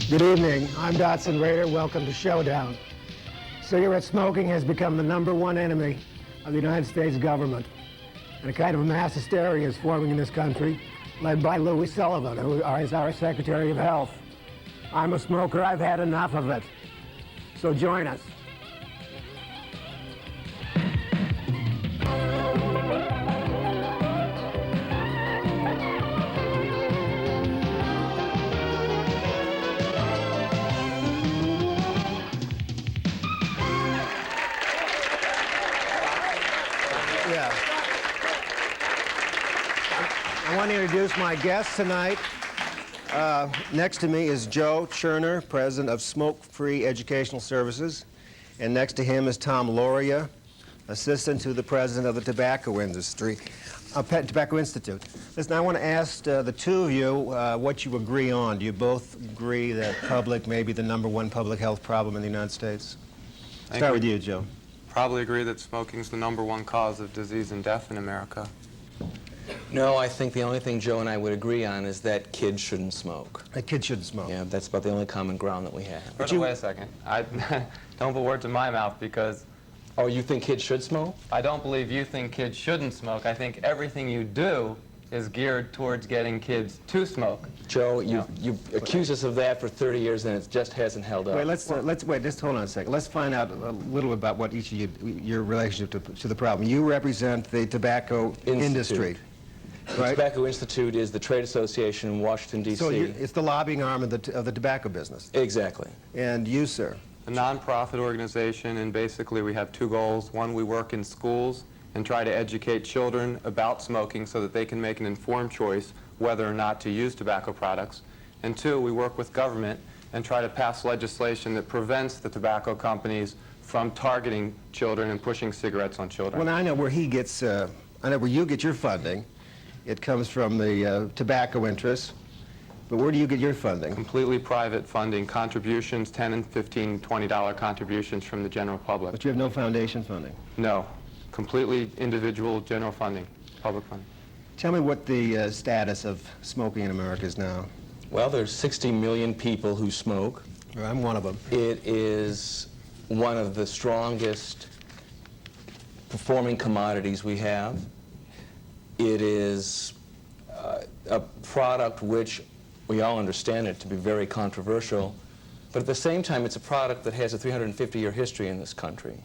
Good evening. I'm Dotson Rader. Welcome to Showdown. Cigarette smoking has become the #1 enemy of the United States government. And a kind of mass hysteria is forming in this country, led by Louis Sullivan, who is our Secretary of Health. I'm a smoker. I've had enough of it. So join us. I want to introduce my guests tonight. Next to me is Joe Cheever, president of Smoke-Free Educational Services. And next to him is Tom Lauria, assistant to the president of the Tobacco Institute. Listen, I want to ask the two of you what you agree on. Do you both agree that public may be the #1 public health problem in the United States? Start with you, Joe. Probably agree that smoking is the #1 cause of disease and death in America. No, I think the only thing Joe and I would agree on is that kids shouldn't smoke. That kids shouldn't smoke. Yeah, that's about the only common ground that we have. Wait a second. Don't put words in my mouth, because Oh, you think kids should smoke? I don't believe you think kids shouldn't smoke. I think everything you do is geared towards getting kids to smoke. Joe, you accused us of that for 30 years and it just hasn't held up. Wait, wait, just hold on a second. Let's find out a little about what each of you, your relationship to the problem. You represent the tobacco industry. The Right? Tobacco Institute is the trade association in Washington, D.C. So it's the lobbying arm of the tobacco business. Exactly. And you, sir? A nonprofit organization, and basically we have two goals. One, we work in schools and try to educate children about smoking so that they can make an informed choice whether or not to use tobacco products. And two, we work with government and try to pass legislation that prevents the tobacco companies from targeting children and pushing cigarettes on children. Well, I know where he gets, I know where you get your funding. It comes from the tobacco interests. But where do you get your funding? Completely private funding, contributions, $10 and $15, $20 contributions from the general public. But you have no foundation funding. No, completely individual general funding, public funding. Tell me what the status of smoking in America is now. Well, there's 60 million people who smoke. I'm one of them. It is one of the strongest performing commodities we have. It is a product which we all understand it to be very controversial, but at the same time it's a product that has a 350-year history in this country.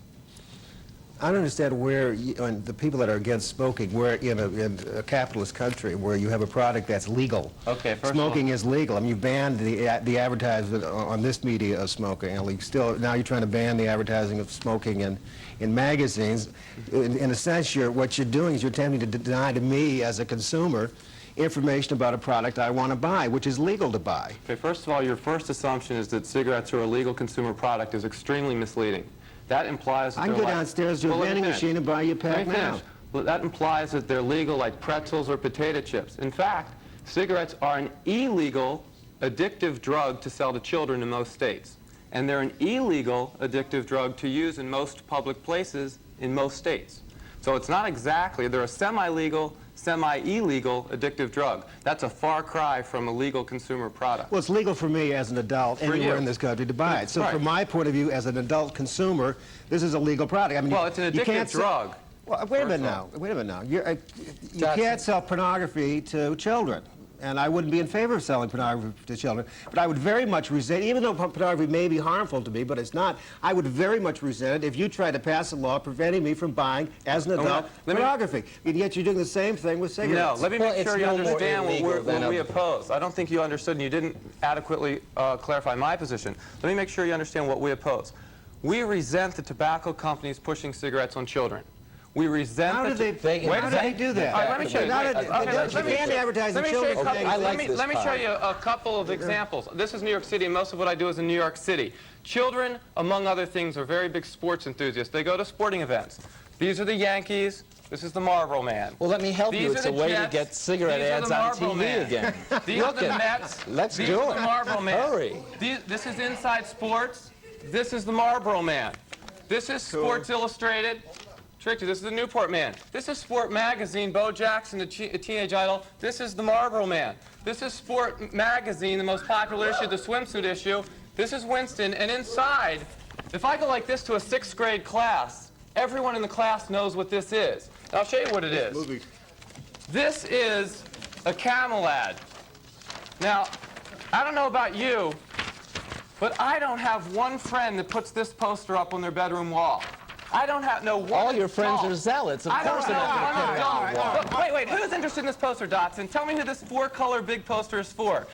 I don't understand where and the people that are against smoking, where in a capitalist country where you have a product that's legal. Okay, first smoking is legal. I mean, you banned the advertisement on this media of smoking, and now you're trying to ban the advertising of smoking in magazines. In a sense, what you're doing is you're attempting to deny to me as a consumer information about a product I want to buy, which is legal to buy. Okay, first of all, your first assumption is that cigarettes are a legal consumer product is extremely misleading. That implies that I can go downstairs to a vending machine and buy you a pack now. Well, that implies that they're legal like pretzels or potato chips. In fact, cigarettes are an illegal addictive drug to sell to children in most states. And they're an illegal addictive drug to use in most public places in most states. So it's not exactly, they're a semi-legal, semi-illegal addictive drug. That's a far cry from a legal consumer product. Well, it's legal for me as an adult anywhere in this country to buy it. So from my point of view as an adult consumer, this is a legal product. I mean, well, it's an addictive drug. Well, wait a minute now. You can't sell pornography to children. And I wouldn't be in favor of selling pornography to children. But I would very much resent, even though pornography may be harmful to me, but it's not, I would very much resent it if you tried to pass a law preventing me from buying, as an adult, pornography. And yet you're doing the same thing with cigarettes. No, let me make sure you understand what we oppose. I don't think you understood, and you didn't adequately clarify my position. Let me make sure you understand what we oppose. We resent the tobacco companies pushing cigarettes on children. We resent How do they do that? Let me show you. Let me show you a couple of examples. This is New York City, and most of what I do is in New York City. Children, among other things, are very big sports enthusiasts. They go to sporting events. These are the Yankees. This is the Marlboro Man. Well, let me help you. It's a way to get cigarette ads on TV again. These are the Mets. Let's do it. These are the Marlboro Man. Hurry. This is Inside Sports. This is the Marlboro Man. This is Sports Illustrated. Tricked you. This is the Newport Man. This is Sport Magazine, Bo Jackson, a teenage idol. This is the Marlboro Man. This is Sport Magazine, the most popular issue, the swimsuit issue. This is Winston, and inside, if I go like this to a 6th grade class, everyone in the class knows what this is. And I'll show you what it is. This is a camel ad. Now, I don't know about you, but I don't have one friend that puts this poster up on their bedroom wall. I don't have no one. All your friends adult. are zealots. Of course they're not going to put it on the wall. Wait, who's interested in this poster, Dotson? Tell me who this 4-color big poster is for.